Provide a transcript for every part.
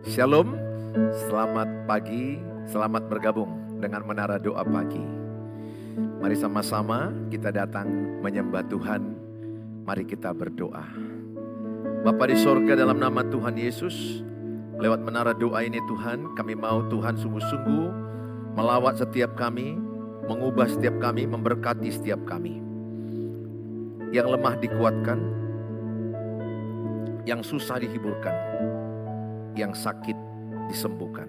Shalom, selamat pagi, selamat bergabung dengan Menara Doa Pagi. Mari sama-sama kita datang menyembah Tuhan, mari kita berdoa. Bapa di sorga, dalam nama Tuhan Yesus, lewat Menara Doa ini Tuhan, kami mau Tuhan sungguh-sungguh melawat setiap kami, mengubah setiap kami, memberkati setiap kami. Yang lemah dikuatkan, yang susah dihiburkan, yang sakit disembuhkan.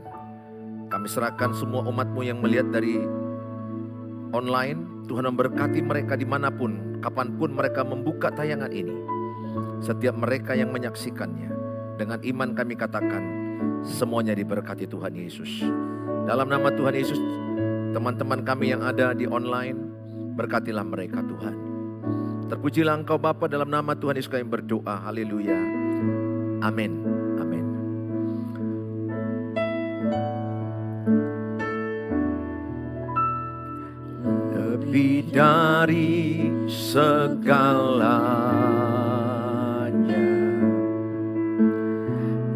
Kami serahkan semua umat-Mu yang melihat dari online. Tuhan memberkati mereka dimanapun, kapanpun mereka membuka tayangan ini. Setiap mereka yang menyaksikannya, dengan iman kami katakan, semuanya diberkati Tuhan Yesus. Dalam nama Tuhan Yesus, teman-teman kami yang ada di online, berkatilah mereka Tuhan. Terpujilah Engkau Bapa, dalam nama Tuhan Yesus kami berdoa. Haleluya. Amin. Lebih dari segalanya,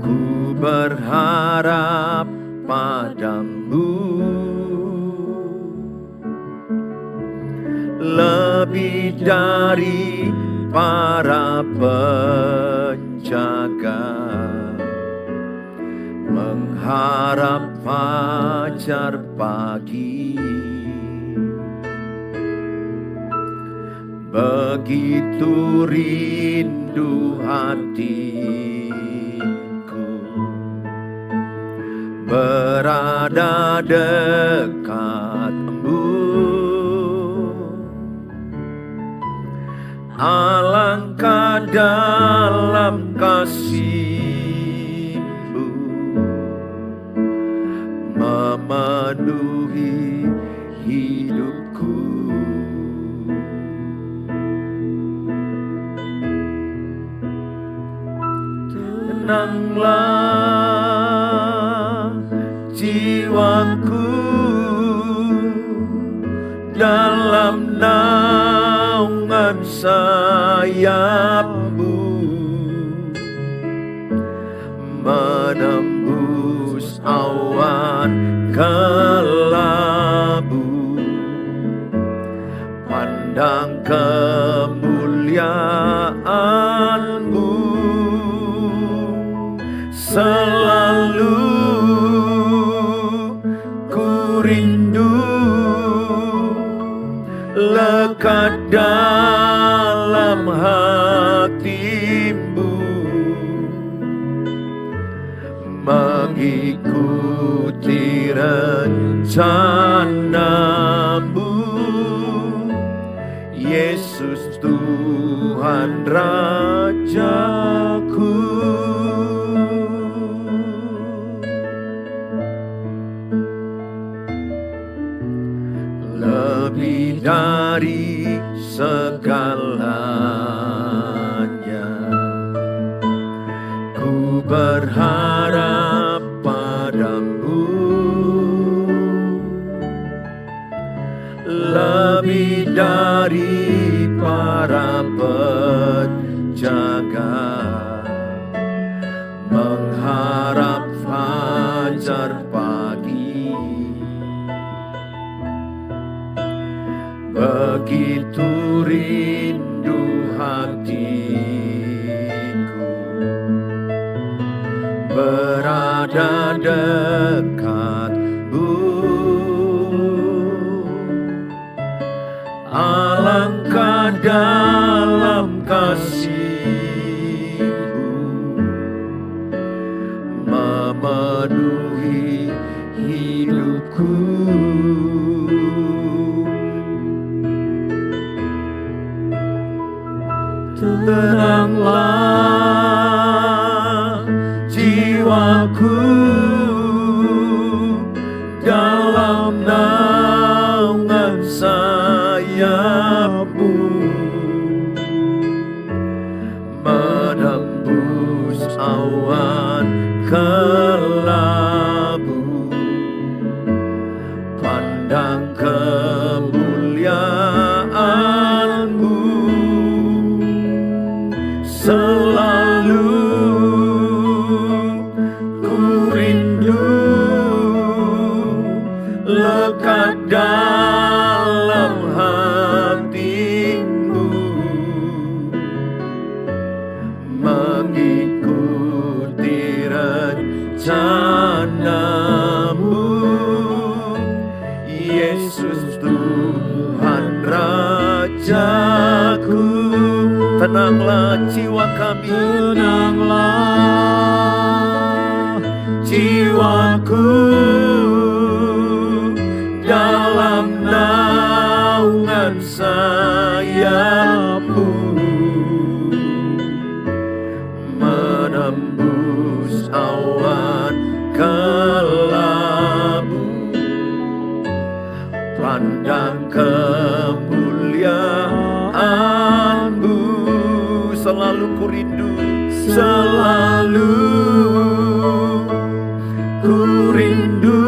ku berharap padamu. Lebih dari para penjaga, mengharap fajar pagi. Begitu rindu hatiku berada dekat-Mu. Alangkah dalam kasih-Mu memenuhi hidupku. Tenanglah jiwaku dalam naungan sayap-Mu, menembus awan kelabu, pandang kemuliaan-Mu. Selalu ku rindu lekat dalam hati-Mu, mengikuti rencana-Mu. Yesus Tuhan Rajaku. Lebih dari segalanya, ku berharap padamu. Lebih dari para penjaga, mengharap fajar pagi. Begitu rindu hatiku berada dekat-Mu. Alangkah dalam kasih-Mu memenuhi hidupku. Tenanglah jiwaku dalam naungan sayap-Mu, menembus awan kelabu, pandang kemuliaan-Mu. Selalu ku mengikuti rencana-Mu. Yesus Tuhan Rajaku, tenanglah jiwa kami, tenanglah jiwaku dalam naungan sayap-Mu, menembus awan kelabu, pandang kemuliaan-Mu. Selalu ku rindu, selalu ku rindu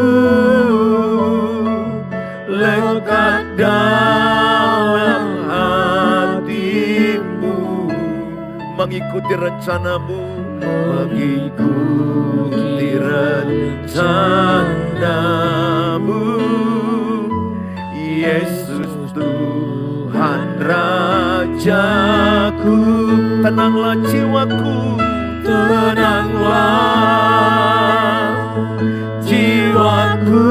lekat dalam hati-Mu, mengikuti rencana-Mu, mengikuti rencana-Mu. Yesus Tuhan Rajaku, tenanglah jiwaku, tenanglah jiwaku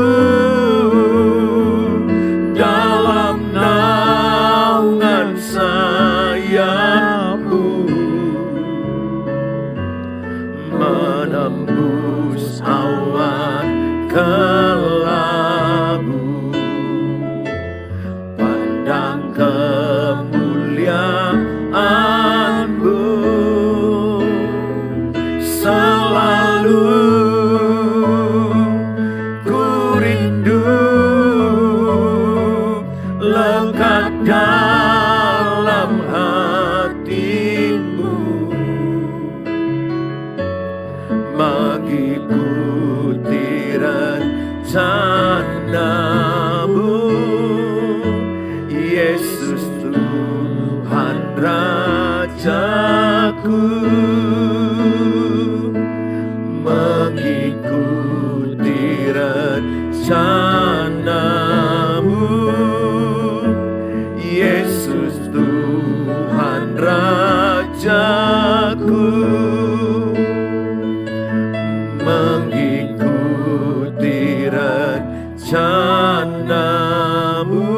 dalam naungan sayap-Mu, menembus awan kelabu, pandang kemuliaan-Mu. Selalu ku rindu lekat dalam hati-Mu, mengikuti rencana-Mu. Yesus Tuhan Rajaku, mengikuti rencana-Mu. Yesus Tuhan Rajaku, mengikuti rencana-Mu.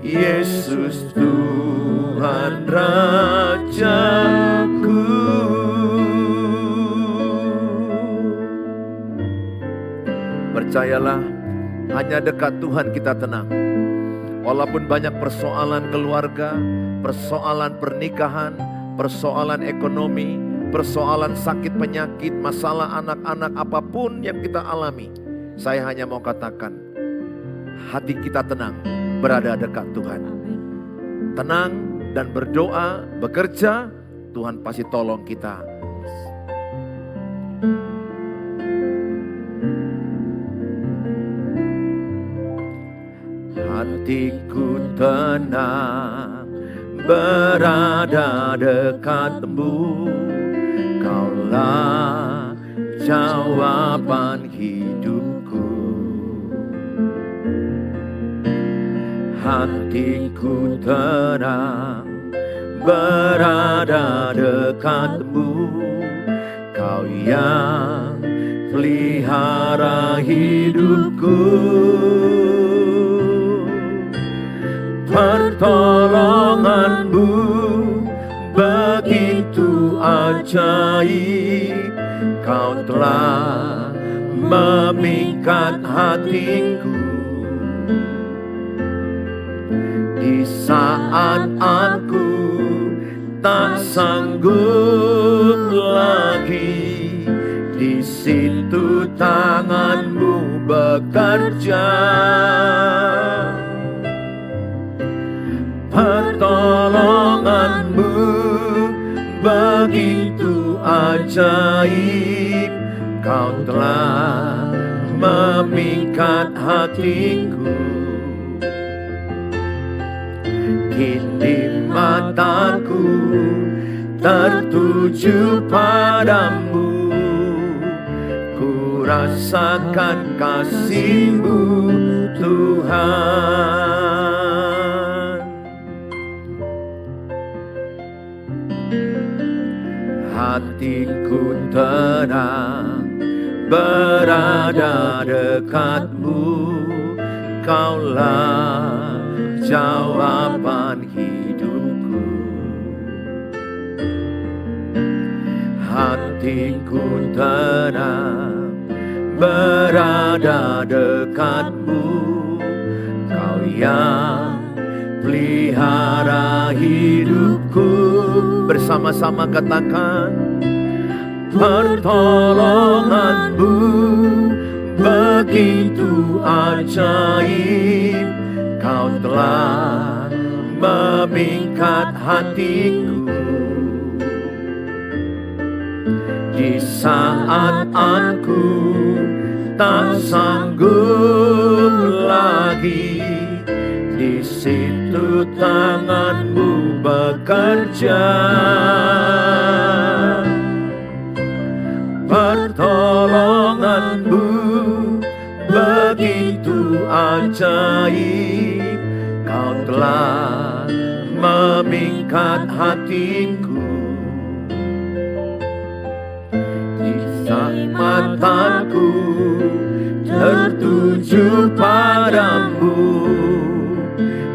Yesus Tuhan Rajaku. Percayalah, hanya dekat Tuhan kita tenang. Walaupun banyak persoalan keluarga, persoalan pernikahan, persoalan ekonomi, persoalan sakit penyakit, masalah anak-anak, apapun yang kita alami, saya hanya mau katakan, hati kita tenang, berada dekat Tuhan. Tenang dan berdoa, bekerja, Tuhan pasti tolong kita. Hatiku tenang, berada dekat-Mu. Kaulah jawaban hidupku. Hatiku tenang, berada dekat-Mu. Kau yang pelihara hidupku. Pertolongan-Mu begitu ajaib. Kau telah memikat hatiku. Di saat aku tak sanggup lagi, di situ tangan-Mu bekerja. Pertolongan-Mu begitu ajaib. Kau telah memikat hatiku. Kini mataku tertuju padamu. Ku rasakan kasih-Mu Tuhan. hatiku tenang berada dekatmu. Kaulah jawaban hidupku. Hatiku tenang berada dekatmu. Kau yang pelihara hidupku. Bersama-sama katakan, pertolonganmu begitu ajaib. Kau telah memikat hatiku. Di saat aku tak sanggup lagi, di situ tanganmu bekerja. Pertolonganmu begitu ajaib. Kau telah memikat hatiku. Di saat mataku tertuju padamu,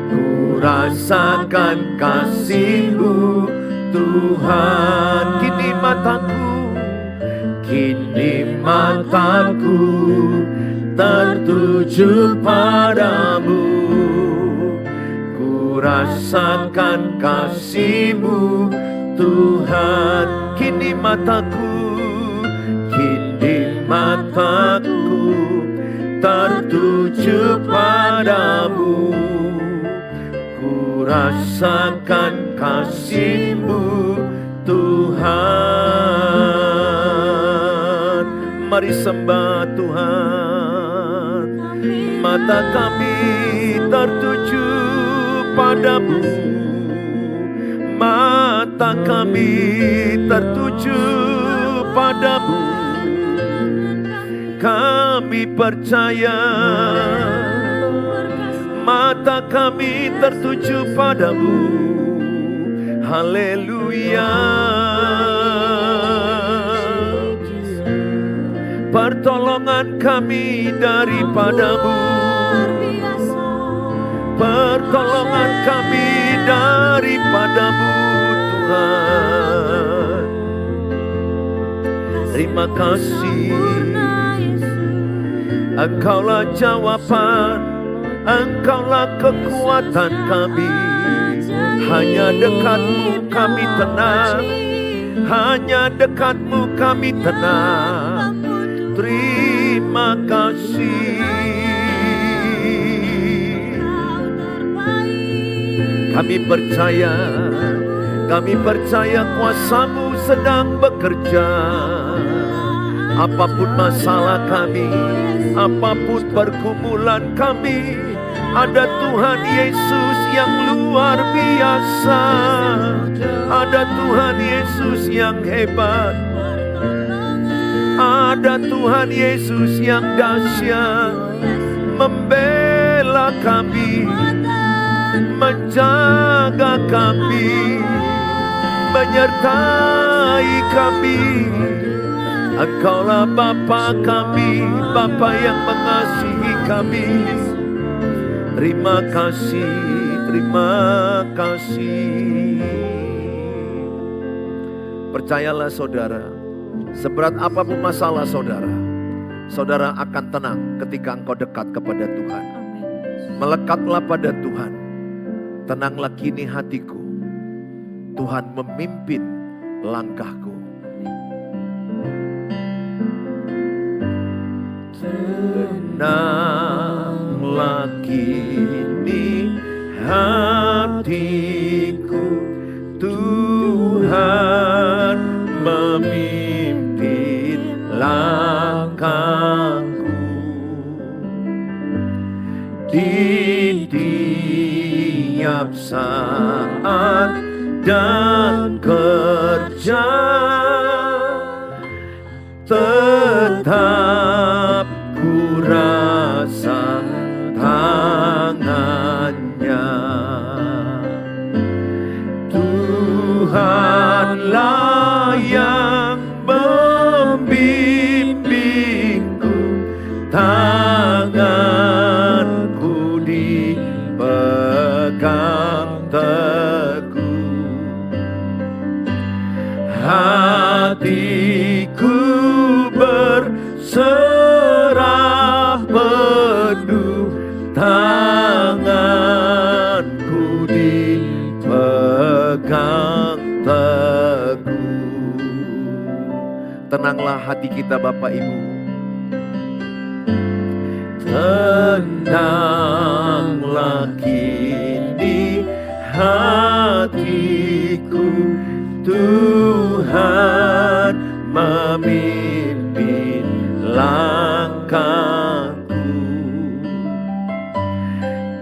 ku rasakan kasih-Mu Tuhan. Kini mataku tertuju padamu, ku rasakan kasih-Mu Tuhan. Kini mataku tertuju padamu, ku rasakan kasih-Mu Tuhan. Mari sembah Tuhan. Mata kami tertuju padamu, mata kami tertuju padamu. Kami percaya, mata kami tertuju padamu. Haleluya. Pertolongan kami daripadamu, pertolongan kami daripadamu Tuhan. Terima kasih, Engkaulah jawaban, Engkaulah kekuatan kami. Hanya dekat-Mu kami tenang, hanya dekat-Mu kami tenang. Terima kasih. Kami percaya kuasa-Mu sedang bekerja. Apapun masalah kami, apapun pergumulan kami, ada Tuhan Yesus yang luar biasa. Ada Tuhan Yesus yang hebat. Ada Tuhan Yesus yang dahsyat, membela kami, menjaga kami, menyertai kami. Engkaulah Bapa kami, Bapa yang mengasihi kami. Terima kasih, terima kasih. Percayalah saudara, seberat apapun masalah saudara, saudara akan tenang ketika engkau dekat kepada Tuhan. Melekatlah pada Tuhan. Tenanglah kini hatiku, Tuhan memimpin langkahku. Tenanglah kini hatiku, Tuhan memimpin langkahku. Di tiap saat dan kerja, tetap ku rasa tangannya. Tuhanlah yang hatiku berserah penuh, tanganku dipegang teguh. Tenanglah hati kita Bapak Ibu. Tenanglah kini hatiku, Tuhan memimpin langkahku.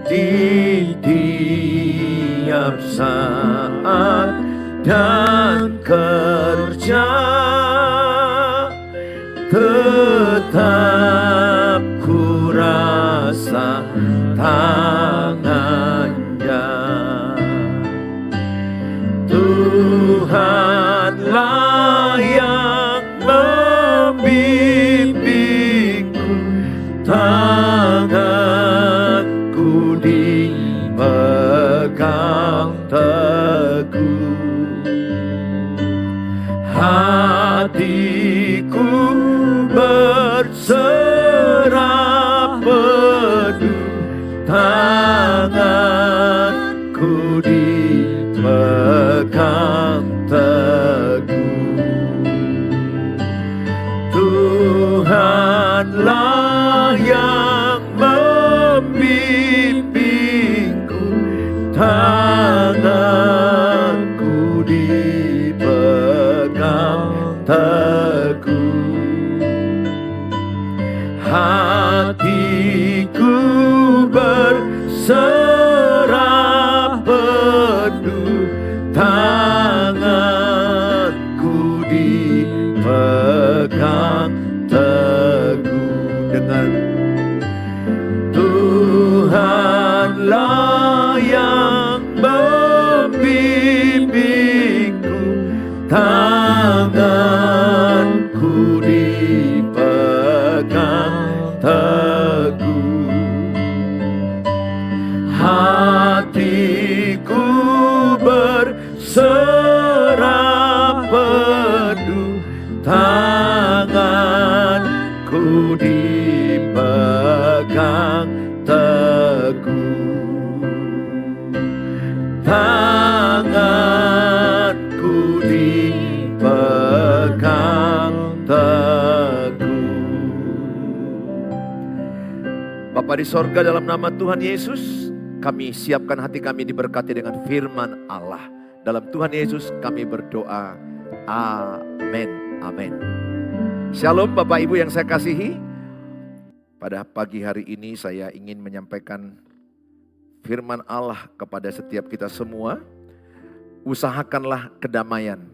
Di tiap saat dan kerja tetap ku rasa tangannya. Tuhanlah yang membimbingku, tanganku dipegang teguh. Hatiku berserah penuh, tanganku dipegang teguh. Tuhanlah yang membimbingku, tanganku dipegang teguh. Hatiku berserah penuh, tanganku dipegang teguh. Dengan Tuhanlah yang membimbingku, tanganku dipegang teguh. Hatiku berserah penuh, tanganku dipegang teguh. Tanganku dipegang teguh. Bapa di sorga, dalam nama Tuhan Yesus, kami siapkan hati kami diberkati dengan firman Allah. Dalam Tuhan Yesus kami berdoa. Amin. Amin. Shalom Bapak Ibu yang saya kasihi. Pada pagi hari ini saya ingin menyampaikan firman Allah kepada setiap kita semua. Usahakanlah kedamaian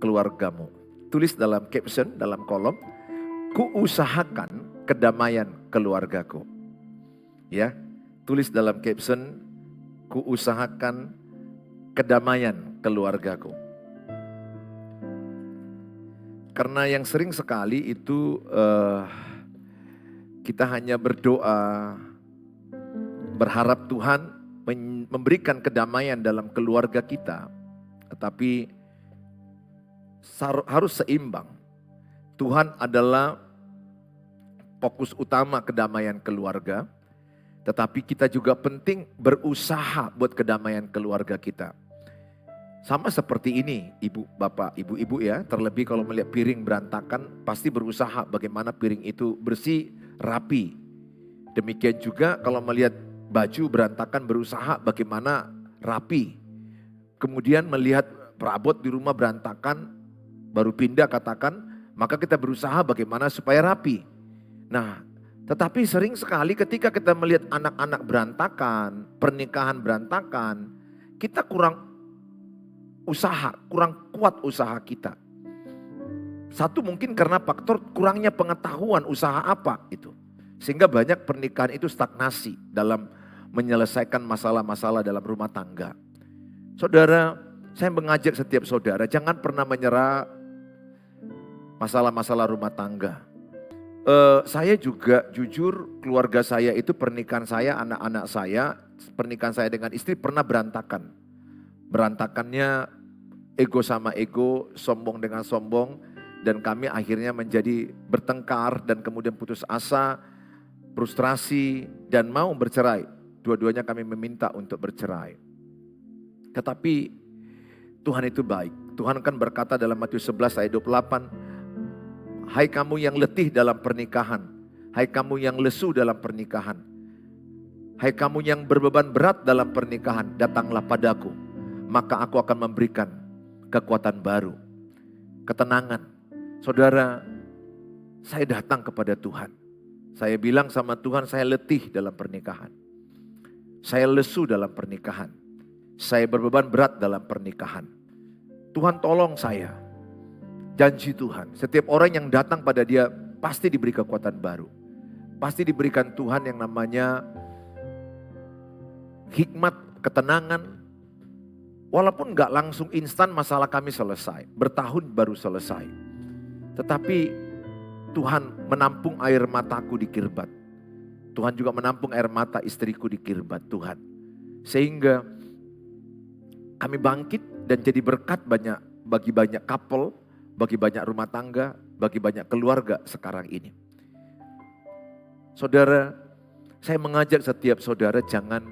keluargamu. Tulis dalam caption, dalam kolom, kuusahakan kedamaian keluargaku. Ya, tulis dalam caption, kuusahakan kedamaian keluargaku. Karena yang sering sekali itu kita hanya berdoa, berharap Tuhan memberikan kedamaian dalam keluarga kita. Tetapi harus seimbang. Tuhan adalah fokus utama kedamaian keluarga. Tetapi kita juga penting berusaha buat kedamaian keluarga kita. Sama seperti ini ibu, bapak, ibu-ibu ya. Terlebih kalau melihat piring berantakan, pasti berusaha bagaimana piring itu bersih, rapi. Demikian juga kalau melihat baju berantakan, berusaha bagaimana rapi. Kemudian melihat perabot di rumah berantakan, baru pindah katakan, maka kita berusaha bagaimana supaya rapi. Nah, tetapi sering sekali ketika kita melihat anak-anak berantakan, pernikahan berantakan, kita kurang usaha, kurang kuat usaha kita. Satu mungkin karena faktor kurangnya pengetahuan usaha apa itu. Sehingga banyak pernikahan itu stagnasi dalam menyelesaikan masalah-masalah dalam rumah tangga. Saudara, saya mengajak setiap saudara jangan pernah menyerah masalah-masalah rumah tangga. Saya juga jujur, keluarga saya itu pernikahan saya, anak-anak saya, pernikahan saya dengan istri pernah berantakan. Berantakannya ego sama ego, sombong dengan sombong, dan kami akhirnya menjadi bertengkar dan kemudian putus asa, frustrasi, dan mau bercerai. Dua-duanya kami meminta untuk bercerai. Tetapi Tuhan itu baik. Tuhan kan berkata dalam Matius 11 ayat 28, hai kamu yang letih dalam pernikahan, hai kamu yang lesu dalam pernikahan, hai kamu yang berbeban berat dalam pernikahan, datanglah padaku, maka aku akan memberikan kekuatan baru, ketenangan. Saudara, saya datang kepada Tuhan. Saya bilang sama Tuhan, saya letih dalam pernikahan. Saya lesu dalam pernikahan. Saya berbeban berat dalam pernikahan. Tuhan tolong saya. Janji Tuhan, setiap orang yang datang pada Dia pasti diberi kekuatan baru. Pasti diberikan Tuhan yang namanya hikmat, ketenangan. Walaupun gak langsung instan masalah kami selesai. Bertahun baru selesai. Tetapi Tuhan menampung air mataku di kirbat. Tuhan juga menampung air mata istriku di kirbat Tuhan. Sehingga kami bangkit dan jadi berkat bagi banyak couple, bagi banyak rumah tangga, bagi banyak keluarga sekarang ini. Saudara, saya mengajak setiap saudara jangan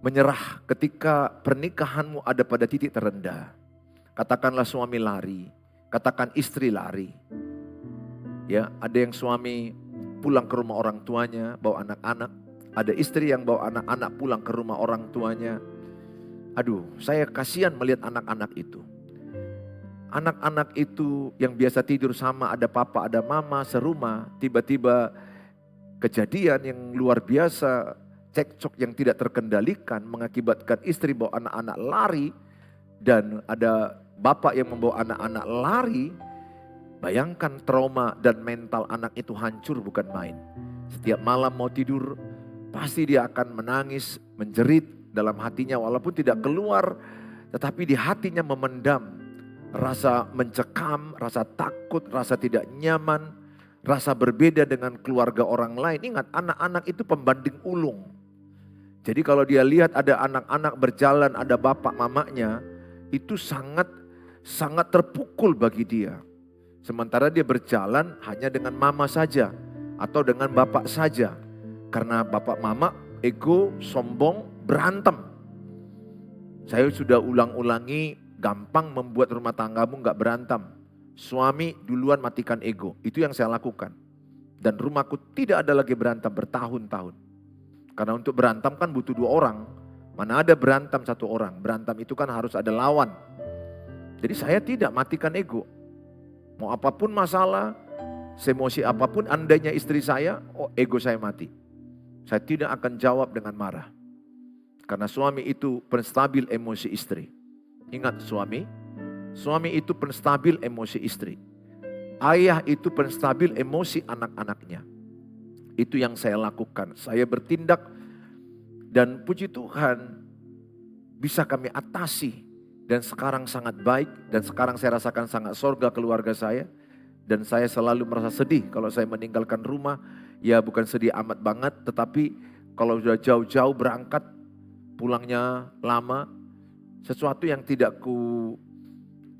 menyerah ketika pernikahanmu ada pada titik terendah. Katakanlah suami lari, katakan istri lari. Ya, ada yang suami pulang ke rumah orang tuanya, bawa anak-anak. Ada istri yang bawa anak-anak pulang ke rumah orang tuanya. Aduh, saya kasihan melihat anak-anak itu. Anak-anak itu yang biasa tidur sama ada papa, ada mama, serumah. Tiba-tiba kejadian yang luar biasa, cekcok yang tidak terkendalikan mengakibatkan istri bawa anak-anak lari. Dan ada bapak yang membawa anak-anak lari. Bayangkan trauma dan mental anak itu hancur bukan main. Setiap malam mau tidur pasti dia akan menangis, menjerit dalam hatinya walaupun tidak keluar. Tetapi di hatinya memendam rasa mencekam, rasa takut, rasa tidak nyaman, rasa berbeda dengan keluarga orang lain. Ingat, anak-anak itu pembanding ulung. Jadi kalau dia lihat ada anak-anak berjalan, ada bapak mamanya, itu sangat terpukul bagi dia. Sementara dia berjalan hanya dengan mama saja atau dengan bapak saja. Karena bapak mama ego, sombong, berantem. Saya sudah ulang-ulangi, gampang membuat rumah tanggamu gak berantem. Suami duluan matikan ego, itu yang saya lakukan. Dan rumahku tidak ada lagi berantem bertahun-tahun. Karena untuk berantem kan butuh 2 orang. Mana ada berantem 1 orang, berantem itu kan harus ada lawan. Jadi saya tidak matikan ego. Mau apapun masalah, semosi apapun andainya istri saya, ego saya mati. Saya tidak akan jawab dengan marah. Karena suami itu penstabil emosi istri. Ingat suami itu penstabil emosi istri. Ayah itu penstabil emosi anak-anaknya. Itu yang saya lakukan. Saya bertindak dan puji Tuhan bisa kami atasi. Dan sekarang sangat baik dan sekarang saya rasakan sangat sorga keluarga saya. Dan saya selalu merasa sedih kalau saya meninggalkan rumah. Ya bukan sedih amat banget, tetapi kalau sudah jauh-jauh berangkat, pulangnya lama, sesuatu yang tidak ku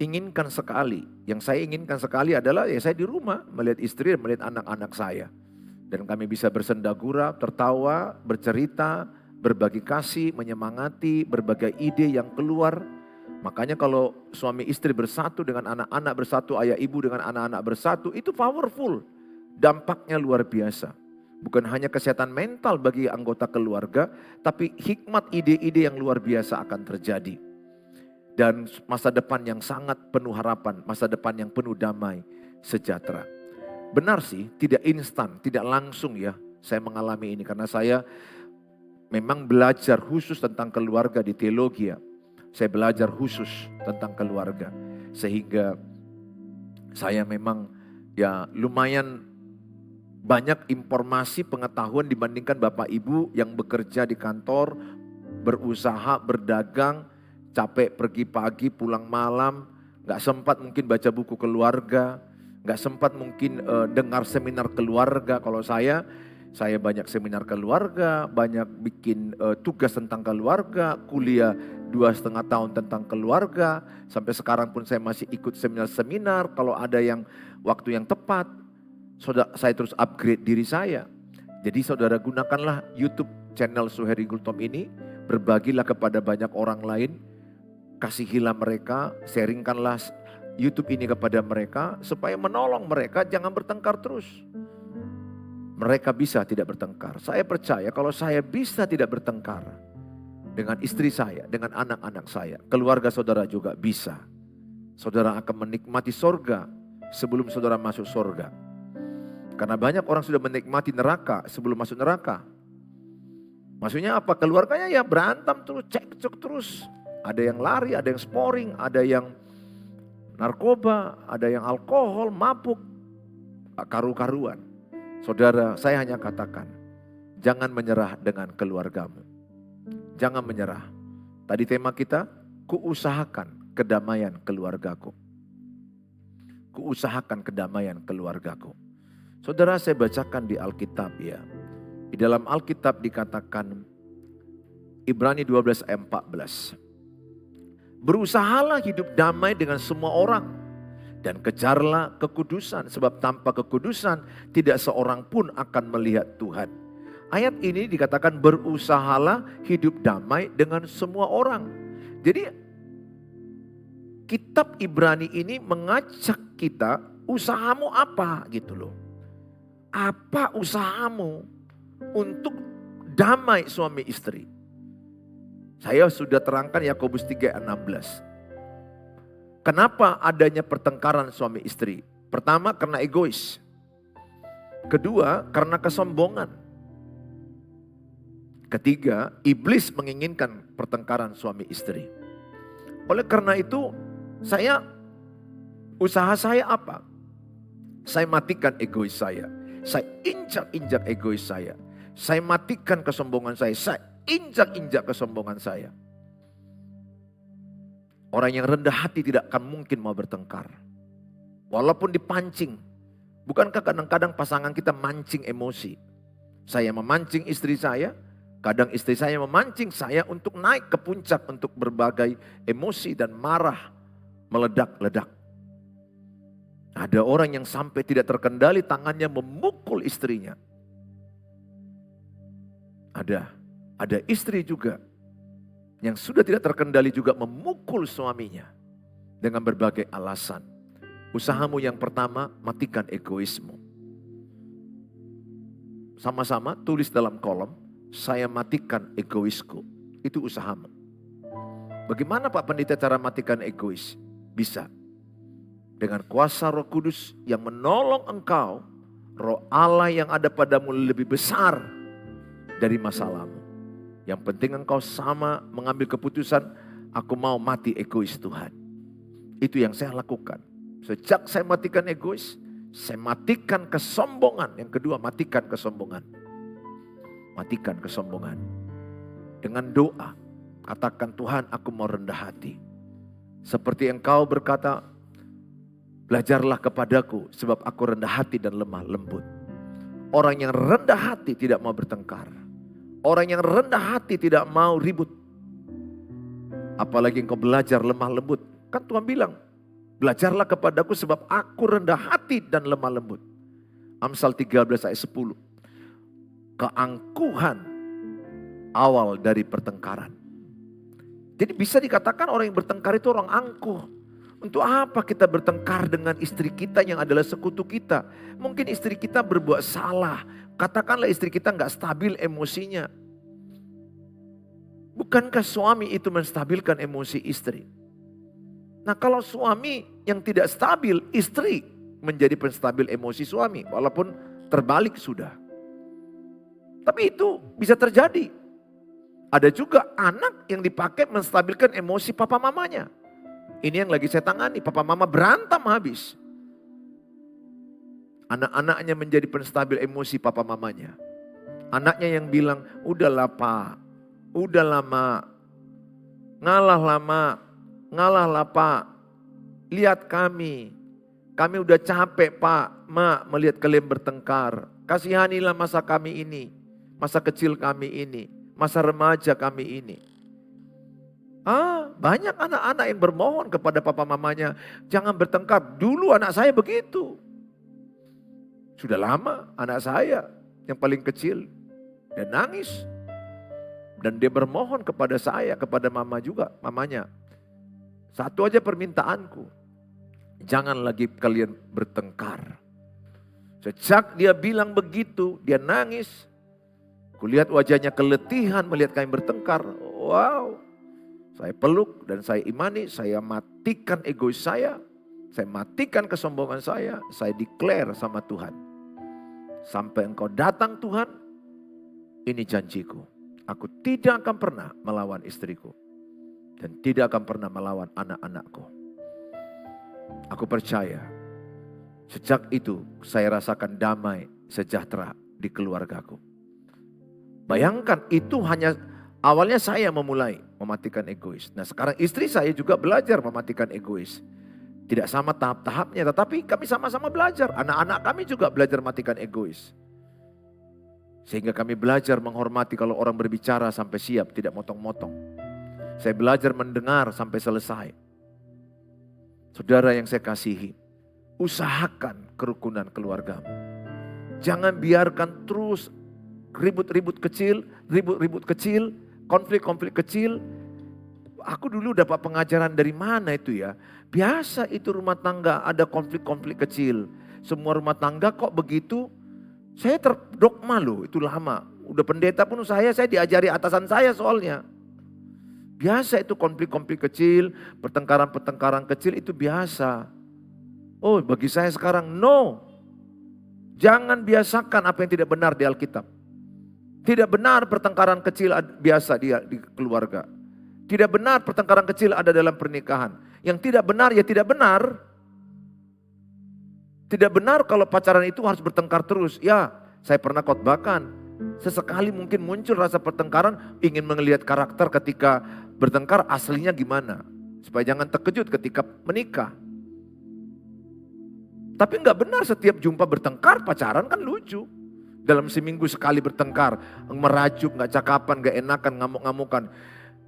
inginkan sekali. Yang saya inginkan sekali adalah ya saya di rumah melihat istri dan melihat anak-anak saya. Dan kami bisa bersendagura, tertawa, bercerita, berbagi kasih, menyemangati, berbagai ide yang keluar. Makanya kalau suami istri bersatu dengan anak-anak bersatu, ayah ibu dengan anak-anak bersatu, itu powerful. Dampaknya luar biasa. Bukan hanya kesehatan mental bagi anggota keluarga, tapi hikmat ide-ide yang luar biasa akan terjadi. Dan masa depan yang sangat penuh harapan, masa depan yang penuh damai, sejahtera. Benar sih, tidak instan, tidak langsung ya saya mengalami ini. Karena saya memang belajar khusus tentang keluarga di teologi ya. Saya belajar khusus tentang keluarga. Sehingga saya memang ya lumayan banyak informasi pengetahuan dibandingkan Bapak Ibu yang bekerja di kantor, berusaha, berdagang, capek pergi pagi, pulang malam, gak sempat mungkin baca buku keluarga, gak sempat mungkin dengar seminar keluarga. Kalau saya Saya banyak seminar keluarga, banyak bikin tugas tentang keluarga, kuliah 2,5 tahun tentang keluarga. Sampai sekarang pun saya masih ikut seminar-seminar. Kalau ada yang waktu yang tepat, saya terus upgrade diri saya. Jadi saudara gunakanlah YouTube channel Suheri Gultom ini, berbagilah kepada banyak orang lain, kasihilah mereka, sharingkanlah YouTube ini kepada mereka, supaya menolong mereka jangan bertengkar terus. Mereka bisa tidak bertengkar. Saya percaya kalau saya bisa tidak bertengkar dengan istri saya, dengan anak-anak saya, keluarga saudara juga bisa. Saudara akan menikmati sorga sebelum saudara masuk sorga. Karena banyak orang sudah menikmati neraka sebelum masuk neraka. Maksudnya apa? Keluarganya ya berantem terus, cekcok terus. Ada yang lari, ada yang sporing, ada yang narkoba, ada yang alkohol, mabuk, karu-karuan. Saudara, saya hanya katakan, jangan menyerah dengan keluargamu. Jangan menyerah. Tadi tema kita, kuusahakan kedamaian keluargaku. Kuusahakan kedamaian keluargaku. Saudara, saya bacakan di Alkitab ya. Di dalam Alkitab dikatakan, Ibrani 12 ayat 14. Berusahalah hidup damai dengan semua orang. Dan kejarlah kekudusan, sebab tanpa kekudusan tidak seorang pun akan melihat Tuhan. Ayat ini dikatakan berusahalah hidup damai dengan semua orang. Jadi kitab Ibrani ini mengajak kita, usahamu apa gitu loh. Apa usahamu untuk damai suami istri? Saya sudah terangkan Yakobus 3 ayat 16. Kenapa adanya pertengkaran suami istri? Pertama karena egois. Kedua karena kesombongan. Ketiga, iblis menginginkan pertengkaran suami istri. Oleh karena itu, usaha saya apa? Saya matikan egois saya. Saya injak-injak egois saya. Saya matikan kesombongan saya. Saya injak-injak kesombongan saya. Orang yang rendah hati tidak akan mungkin mau bertengkar. Walaupun dipancing. Bukankah kadang-kadang pasangan kita mancing emosi? Saya memancing istri saya. Kadang istri saya memancing saya untuk naik ke puncak untuk berbagai emosi dan marah. Meledak-ledak. Ada orang yang sampai tidak terkendali tangannya memukul istrinya. Ada istri juga yang sudah tidak terkendali juga memukul suaminya dengan berbagai alasan. Usahamu yang pertama, matikan egoismu. Sama-sama tulis dalam kolom, saya matikan egoisku. Itu usahamu. Bagaimana Pak Pendeta cara matikan egois? Bisa. Dengan kuasa Roh Kudus yang menolong engkau, Roh Allah yang ada padamu lebih besar dari masalahmu. Yang penting engkau sama mengambil keputusan, aku mau mati egois Tuhan. Itu yang saya lakukan. Sejak saya matikan egois, saya matikan kesombongan. Yang kedua, matikan kesombongan. Matikan kesombongan. Dengan doa, katakan Tuhan aku mau rendah hati. Seperti engkau berkata, belajarlah kepadaku sebab aku rendah hati dan lemah lembut. Orang yang rendah hati tidak mau bertengkar. Orang yang rendah hati tidak mau ribut. Apalagi engkau belajar lemah lembut. Kan Tuhan bilang, belajarlah kepadaku sebab aku rendah hati dan lemah lembut. Amsal 13 ayat 10. Keangkuhan awal dari pertengkaran. Jadi bisa dikatakan orang yang bertengkar itu orang angkuh. Untuk apa kita bertengkar dengan istri kita yang adalah sekutu kita? Mungkin istri kita berbuat salah. Katakanlah istri kita gak stabil emosinya. Bukankah suami itu menstabilkan emosi istri? Nah kalau suami yang tidak stabil, istri menjadi penstabil emosi suami. Walaupun terbalik sudah. Tapi itu bisa terjadi. Ada juga anak yang dipakai menstabilkan emosi papa mamanya. Ini yang lagi saya tangani, papa mama berantem habis. Anak-anaknya menjadi penstabil emosi papa mamanya. Anaknya yang bilang, udahlah pak, udah lama, ngalah lama, ngalah lah pak, lihat kami, Kami udah capek Pak, Mak melihat kalian bertengkar. Kasihanilah masa kami ini, masa kecil kami ini, masa remaja kami ini. Banyak anak-anak yang bermohon kepada papa mamanya, jangan bertengkar. Dulu anak saya begitu. Sudah lama anak saya yang paling kecil, dia nangis. Dan dia bermohon kepada saya, kepada mama juga, mamanya. Satu aja permintaanku, jangan lagi kalian bertengkar. Sejak dia bilang begitu, dia nangis. Kulihat wajahnya keletihan melihat kami bertengkar. Wow, saya peluk dan saya imani, saya matikan egois saya matikan kesombongan saya declare sama Tuhan. Sampai engkau datang Tuhan, ini janjiku. Aku tidak akan pernah melawan istriku. Dan tidak akan pernah melawan anak-anakku. Aku percaya, sejak itu saya rasakan damai sejahtera di keluargaku. Bayangkan itu hanya awalnya saya memulai mematikan egois. Nah sekarang istri saya juga belajar mematikan egois. Tidak sama tahap-tahapnya, tetapi kami sama-sama belajar. Anak-anak kami juga belajar matikan egois. Sehingga kami belajar menghormati kalau orang berbicara sampai siap, tidak motong-motong. Saya belajar mendengar sampai selesai. Saudara yang saya kasihi, usahakan kerukunan keluargamu. Jangan biarkan terus ribut-ribut kecil, konflik-konflik kecil. Aku dulu dapat pengajaran dari mana itu ya. Biasa itu rumah tangga ada konflik-konflik kecil. Semua rumah tangga kok begitu. Saya terdogma loh, itu lama. Udah pendeta pun saya diajari atasan saya soalnya. Biasa itu konflik-konflik kecil, pertengkaran-pertengkaran kecil itu biasa. Oh bagi saya sekarang no. Jangan biasakan apa yang tidak benar di Alkitab. Tidak benar pertengkaran kecil biasa di keluarga. Tidak benar pertengkaran kecil ada dalam pernikahan. Yang tidak benar ya tidak benar. Tidak benar kalau pacaran itu harus bertengkar terus. Ya, saya pernah khotbahkan. Sesekali mungkin muncul rasa pertengkaran, ingin melihat karakter ketika bertengkar aslinya gimana. Supaya jangan terkejut ketika menikah. Tapi enggak benar setiap jumpa bertengkar, pacaran kan lucu. Dalam seminggu sekali bertengkar, merajuk, enggak cakapan, enggak enakan, ngamuk-ngamukan.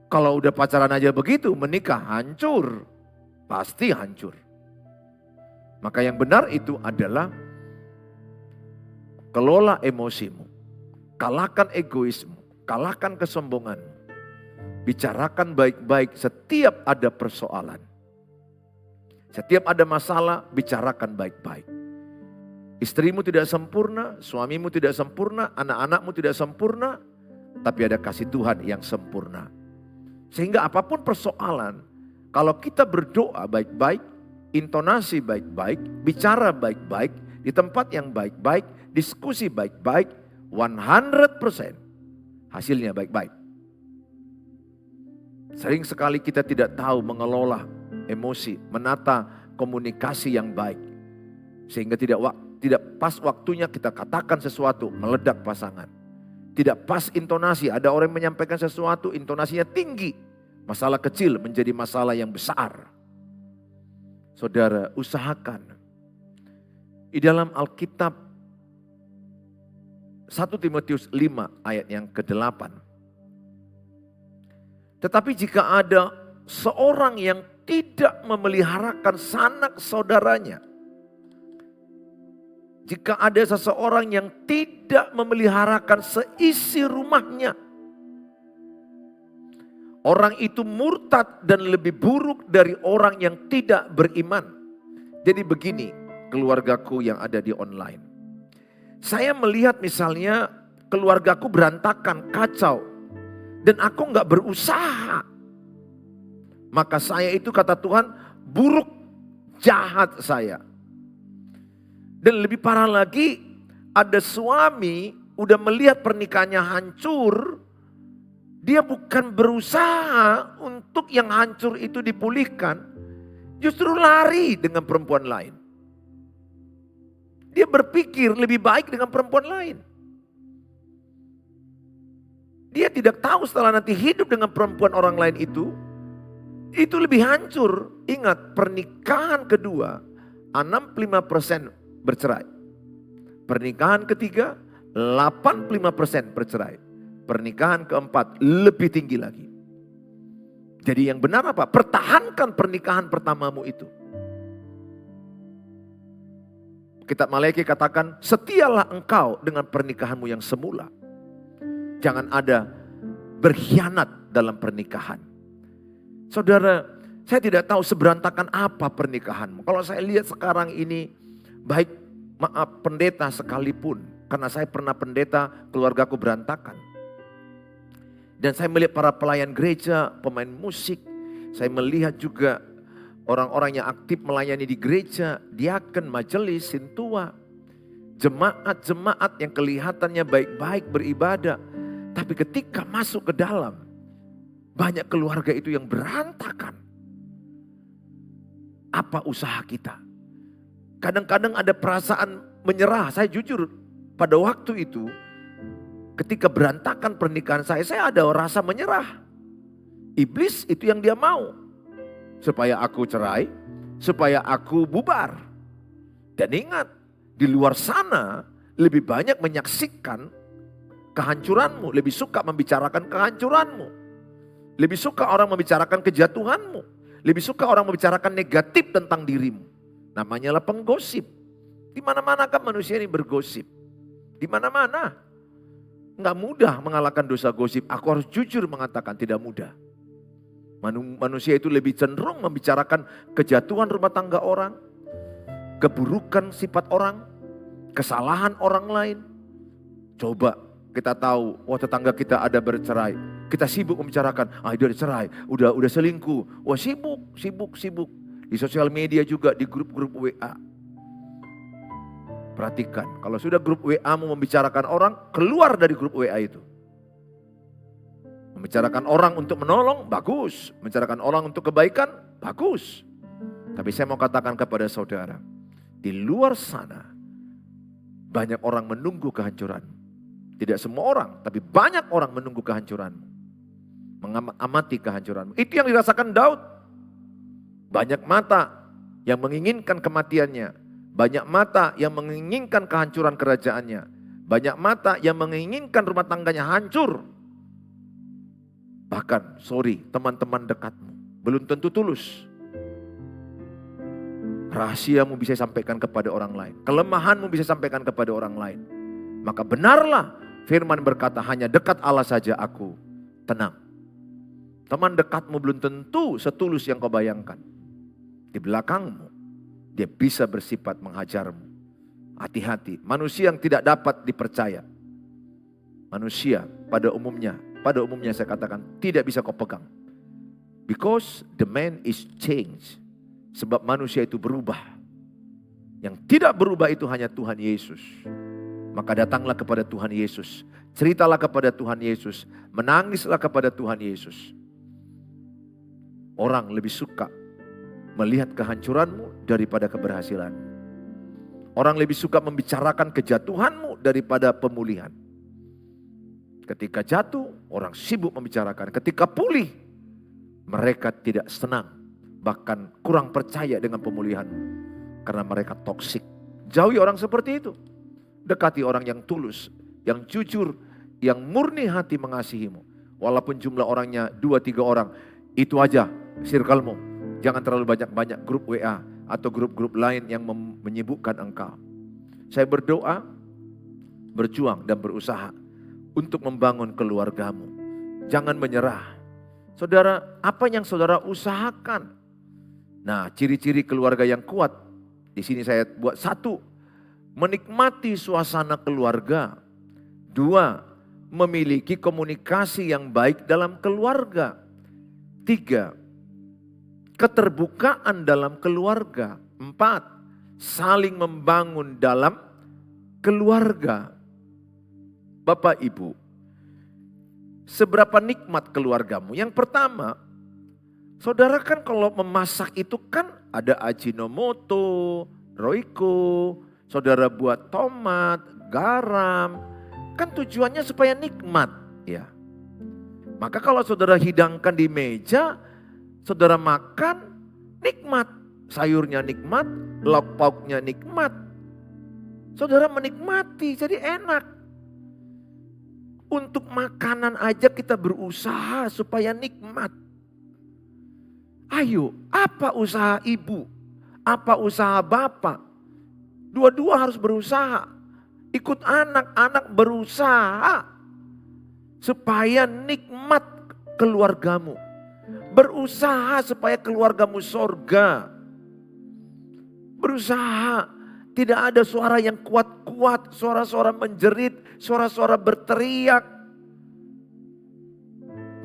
Kalau udah pacaran aja begitu, menikah hancur. Pasti hancur. Maka yang benar itu adalah kelola emosimu, kalahkan egoismu, kalahkan kesombonganmu. Bicarakan baik-baik setiap ada persoalan. Setiap ada masalah, bicarakan baik-baik. Istrimu tidak sempurna, suamimu tidak sempurna, anak-anakmu tidak sempurna, tapi ada kasih Tuhan yang sempurna. Sehingga apapun persoalan, kalau kita berdoa baik-baik, intonasi baik-baik, bicara baik-baik, di tempat yang baik-baik, diskusi baik-baik, 100% hasilnya baik-baik. Sering sekali kita tidak tahu mengelola emosi, menata komunikasi yang baik. Sehingga tidak pas waktunya kita katakan sesuatu, meledak pasangan. Tidak pas intonasi, ada orang yang menyampaikan sesuatu, intonasinya tinggi. Masalah kecil menjadi masalah yang besar. Saudara, usahakan. Di dalam Alkitab 1 Timotius 5 ayat yang ke-8. Tetapi jika ada seorang yang tidak memeliharakan sanak saudaranya. Jika ada seseorang yang tidak memeliharakan seisi rumahnya. Orang itu murtad dan lebih buruk dari orang yang tidak beriman. Jadi begini keluargaku yang ada di online. Saya melihat misalnya keluargaku berantakan, kacau. Dan aku gak berusaha. Maka saya itu kata Tuhan buruk, jahat saya. Dan lebih parah lagi ada suami udah melihat pernikahannya hancur. Dia bukan berusaha untuk yang hancur itu dipulihkan. Justru lari dengan perempuan lain. Dia berpikir lebih baik dengan perempuan lain. Dia tidak tahu setelah nanti hidup dengan perempuan orang lain itu lebih hancur. Ingat, pernikahan kedua 65% bercerai. Pernikahan ketiga, 85% bercerai. Pernikahan keempat, lebih tinggi lagi. Jadi yang benar apa? Pertahankan pernikahan pertamamu itu. Kitab Maleakhi katakan, setialah engkau dengan pernikahanmu yang semula. Jangan ada berkhianat dalam pernikahan. Saudara, saya tidak tahu seberantakan apa pernikahanmu. Kalau saya lihat sekarang ini, baik maaf pendeta sekalipun, karena saya pernah pendeta, keluargaku berantakan. Dan saya melihat para pelayan gereja, pemain musik, saya melihat juga orang-orang yang aktif melayani di gereja, diaken, majelis, sintua, jemaat-jemaat yang kelihatannya baik-baik beribadah. Tapi ketika masuk ke dalam, banyak keluarga itu yang berantakan. Apa usaha kita? Kadang-kadang ada perasaan menyerah. Saya jujur pada waktu itu, ketika berantakan pernikahan saya ada rasa menyerah. Iblis itu yang dia mau. Supaya aku cerai, supaya aku bubar. Dan ingat, di luar sana lebih banyak menyaksikan kehancuranmu. Lebih suka membicarakan kehancuranmu. Lebih suka orang membicarakan kejatuhanmu. Lebih suka orang membicarakan negatif tentang dirimu. Namanya lah penggosip. Di mana-mana kan manusia ini bergosip. Di mana-mana. Enggak mudah mengalahkan dosa gosip. Aku harus jujur mengatakan tidak mudah. Manusia itu lebih cenderung membicarakan kejatuhan rumah tangga orang. Keburukan sifat orang. Kesalahan orang lain. Coba kita tahu, wah tetangga kita ada bercerai. Kita sibuk membicarakan, dia cerai, udah selingkuh. Wah sibuk. Di sosial media juga, di grup-grup WA. Perhatikan, kalau sudah grup WA mau membicarakan orang, keluar dari grup WA itu. Membicarakan orang untuk menolong, bagus. Membicarakan orang untuk kebaikan, bagus. Tapi saya mau katakan kepada saudara, di luar sana, banyak orang menunggu kehancuran. Tidak semua orang, tapi banyak orang menunggu kehancuranmu. Mengamati kehancuranmu. Itu yang dirasakan Daud. Banyak mata yang menginginkan kematiannya. Banyak mata yang menginginkan kehancuran kerajaannya. Banyak mata yang menginginkan rumah tangganya hancur. Bahkan, teman-teman dekatmu belum tentu tulus. Rahasiamu bisa sampaikan kepada orang lain. Kelemahanmu bisa sampaikan kepada orang lain. Maka benarlah firman berkata, hanya dekat Allah saja aku tenang. Teman dekatmu belum tentu setulus yang kau bayangkan. Di belakangmu, dia bisa bersifat menghajarmu. Hati-hati, manusia yang tidak dapat dipercaya. Manusia pada umumnya saya katakan tidak bisa kau pegang. Because the man is changed. Sebab manusia itu berubah. Yang tidak berubah itu hanya Tuhan Yesus. Maka datanglah kepada Tuhan Yesus. Ceritalah kepada Tuhan Yesus. Menangislah kepada Tuhan Yesus. Orang lebih suka melihat kehancuranmu daripada keberhasilanmu. Orang lebih suka membicarakan kejatuhanmu daripada pemulihan. Ketika jatuh, orang sibuk membicarakan. Ketika pulih, mereka tidak senang. Bahkan kurang percaya dengan pemulihanmu. Karena mereka toksik. Jauhi orang seperti itu. Dekati orang yang tulus, yang jujur, yang murni hati mengasihimu. Walaupun jumlah orangnya 2-3 orang, itu aja circle-mu. Jangan terlalu banyak-banyak grup WA atau grup-grup lain yang menyibukkan engkau. Saya berdoa, berjuang dan berusaha untuk membangun keluargamu. Jangan menyerah. Saudara, apa yang saudara usahakan? Nah, ciri-ciri keluarga yang kuat. Di sini saya buat 1, menikmati suasana keluarga. 2, memiliki komunikasi yang baik dalam keluarga. 3, keterbukaan dalam keluarga. 4, saling membangun dalam keluarga. Bapak Ibu, seberapa nikmat keluargamu? Yang pertama, saudara kan kalau memasak itu kan ada Ajinomoto, Royco, saudara buat tomat, garam, kan tujuannya supaya nikmat, ya. Maka kalau saudara hidangkan di meja, saudara makan, nikmat. Sayurnya nikmat, lauk pauknya nikmat. Saudara menikmati, jadi enak. Untuk makanan aja kita berusaha supaya nikmat. Ayo, apa usaha ibu? Apa usaha bapak? Dua-dua harus berusaha. Ikut anak-anak berusaha. Supaya nikmat keluargamu. Berusaha supaya keluargamu sorga. Berusaha. Tidak ada suara yang kuat-kuat, suara-suara menjerit, suara-suara berteriak.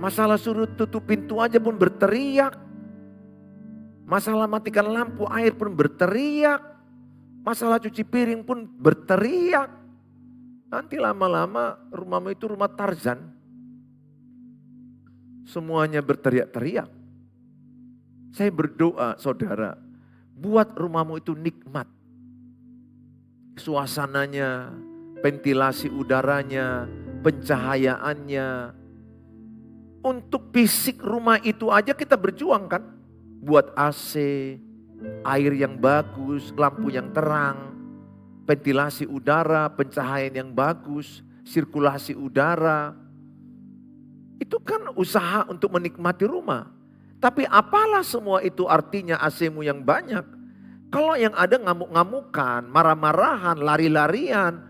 Masalah suruh tutup pintu aja pun berteriak. Masalah matikan lampu air pun berteriak. Masalah cuci piring pun berteriak. Nanti lama-lama rumahmu itu rumah Tarzan. Semuanya berteriak-teriak. Saya berdoa saudara, buat rumahmu itu nikmat. Suasananya, ventilasi udaranya, pencahayaannya. Untuk fisik rumah itu aja kita berjuang kan. Buat AC, air yang bagus, lampu yang terang, ventilasi udara, pencahayaan yang bagus, sirkulasi udara. Itu kan usaha untuk menikmati rumah. Tapi apalah semua itu artinya AC-mu yang banyak. Kalau yang ada ngamuk-ngamukan, marah-marahan, lari-larian,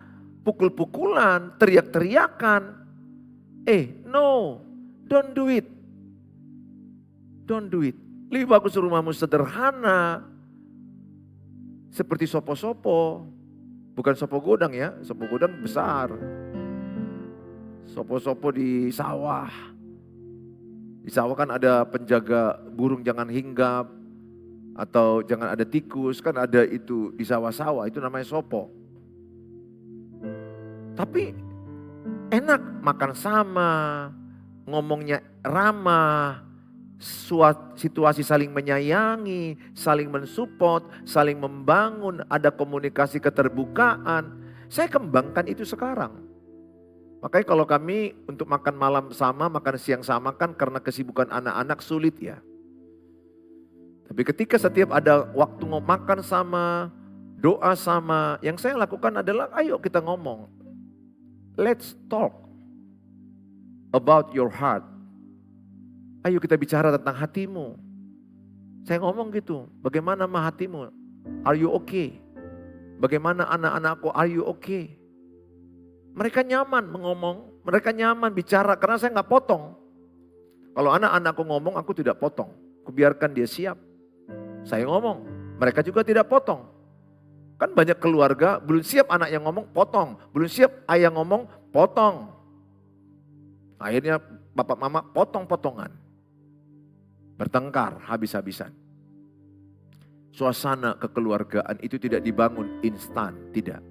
pukul-pukulan, teriak-teriakan. No, don't do it. Don't do it. Lebih bagus rumahmu sederhana. Seperti sopo-sopo. Bukan sopo godang ya, sopo godang besar. Sopo-sopo di sawah. Di sawah kan ada penjaga burung jangan hinggap. Atau jangan ada tikus, kan ada itu di sawah-sawah, itu namanya sopo. Tapi enak makan sama, ngomongnya ramah, situasi saling menyayangi, saling mensupport, saling membangun, ada komunikasi keterbukaan. Saya kembangkan itu sekarang. Makanya kalau kami untuk makan malam sama, makan siang sama kan karena kesibukan anak-anak sulit ya. Tapi ketika setiap ada waktu makan sama, doa sama, yang saya lakukan adalah ayo kita ngomong. Let's talk about your heart. Ayo kita bicara tentang hatimu. Saya ngomong gitu, bagaimana mah hatimu? Are you okay? Bagaimana anak-anakku, are you okay? Mereka nyaman mengomong, mereka nyaman bicara karena saya nggak potong. Kalau anak-anakku ngomong, aku tidak potong. Kubiarkan dia siap. Saya ngomong, mereka juga tidak potong. Kan banyak keluarga, belum siap anak yang ngomong, potong. Belum siap ayah ngomong, potong. Akhirnya bapak mama potong-potongan. Bertengkar habis-habisan. Suasana kekeluargaan itu tidak dibangun instan, tidak.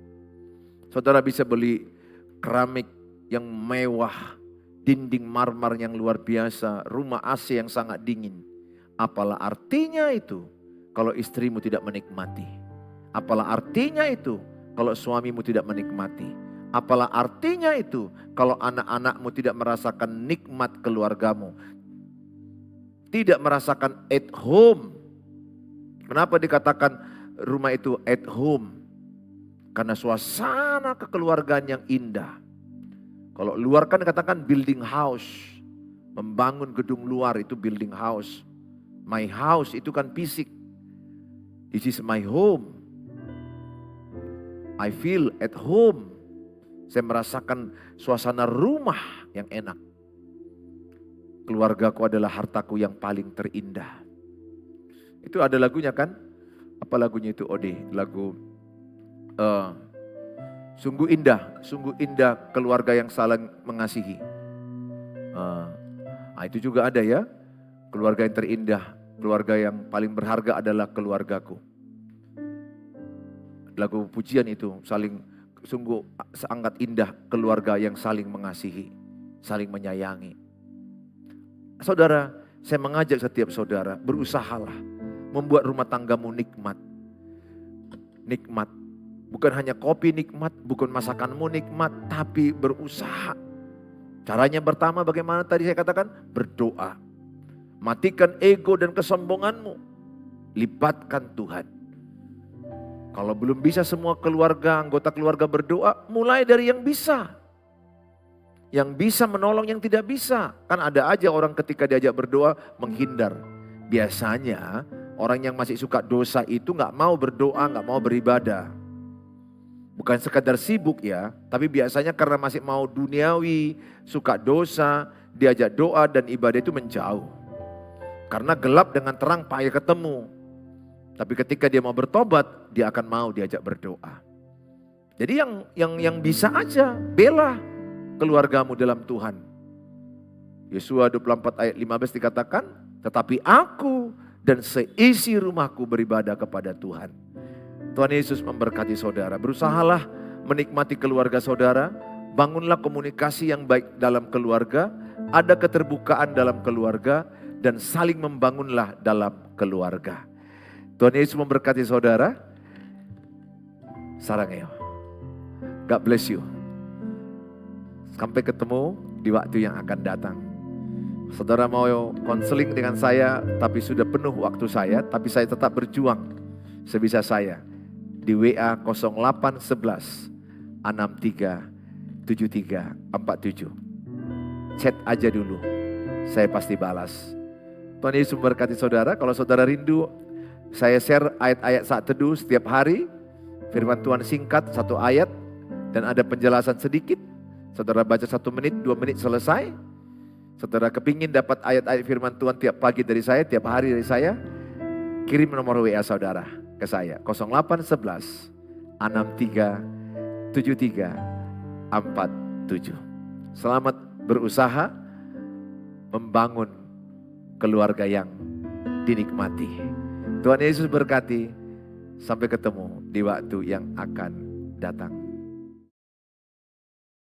Saudara bisa beli keramik yang mewah, dinding marmer yang luar biasa, rumah AC yang sangat dingin. Apalah artinya itu kalau istrimu tidak menikmati? Apalah artinya itu kalau suamimu tidak menikmati? Apalah artinya itu kalau anak-anakmu tidak merasakan nikmat keluargamu? Tidak merasakan at home. Kenapa dikatakan rumah itu at home? Karena suasana kekeluargaan yang indah. Kalau luar kan dikatakan building house. Membangun gedung luar itu building house. My house itu kan fisik. This is my home. I feel at home. Saya merasakan suasana rumah yang enak. Keluargaku adalah hartaku yang paling terindah. Itu ada lagunya kan? Apa lagunya itu Ode? Lagu sungguh indah keluarga yang saling mengasihi. Itu juga ada ya. Keluarga yang terindah, keluarga yang paling berharga adalah keluargaku. Lagu pujian itu sungguh sangat indah keluarga yang saling mengasihi, saling menyayangi. Saudara, saya mengajak setiap saudara berusahalah membuat rumah tanggamu nikmat. Nikmat. Bukan hanya kopi nikmat, bukan masakanmu nikmat, tapi berusaha. Caranya pertama bagaimana tadi saya katakan? Berdoa. Matikan ego dan kesombonganmu. Libatkan Tuhan. Kalau belum bisa semua keluarga, anggota keluarga berdoa, mulai dari yang bisa. Yang bisa menolong yang tidak bisa. Kan ada aja orang ketika diajak berdoa menghindar. Biasanya orang yang masih suka dosa itu gak mau berdoa, gak mau beribadah. Bukan sekadar sibuk ya, tapi biasanya karena masih mau duniawi, suka dosa, diajak doa dan ibadah itu menjauh. Karena gelap dengan terang payah ketemu. Tapi ketika dia mau bertobat, dia akan mau diajak berdoa. Jadi yang bisa aja, bela keluargamu dalam Tuhan. Yesua 24 ayat 15 dikatakan, tetapi aku dan seisi rumahku beribadah kepada Tuhan. Tuhan Yesus memberkati saudara. Berusahalah menikmati keluarga saudara. Bangunlah komunikasi yang baik dalam keluarga. Ada keterbukaan dalam keluarga. Dan saling membangunlah dalam keluarga. Tuhan Yesus memberkati saudara. Sarangeo. God bless you. Sampai ketemu di waktu yang akan datang. Saudara mau konseling dengan saya, tapi sudah penuh waktu saya. Tapi saya tetap berjuang sebisa saya. Di WA 0811 63 73 47. Chat aja dulu, saya pasti balas. Tuhan Yesus memberkati saudara. Kalau saudara rindu, saya share ayat-ayat saat teduh setiap hari. Firman Tuhan singkat, 1 ayat. Dan ada penjelasan sedikit. Saudara baca 1 menit, 2 menit selesai. Saudara kepingin dapat ayat-ayat firman Tuhan tiap pagi dari saya, tiap hari dari saya. Kirim nomor WA saudara ke saya 0811 63 73 47. Selamat berusaha membangun keluarga yang dinikmati. Tuhan Yesus berkati. Sampai ketemu di waktu yang akan datang.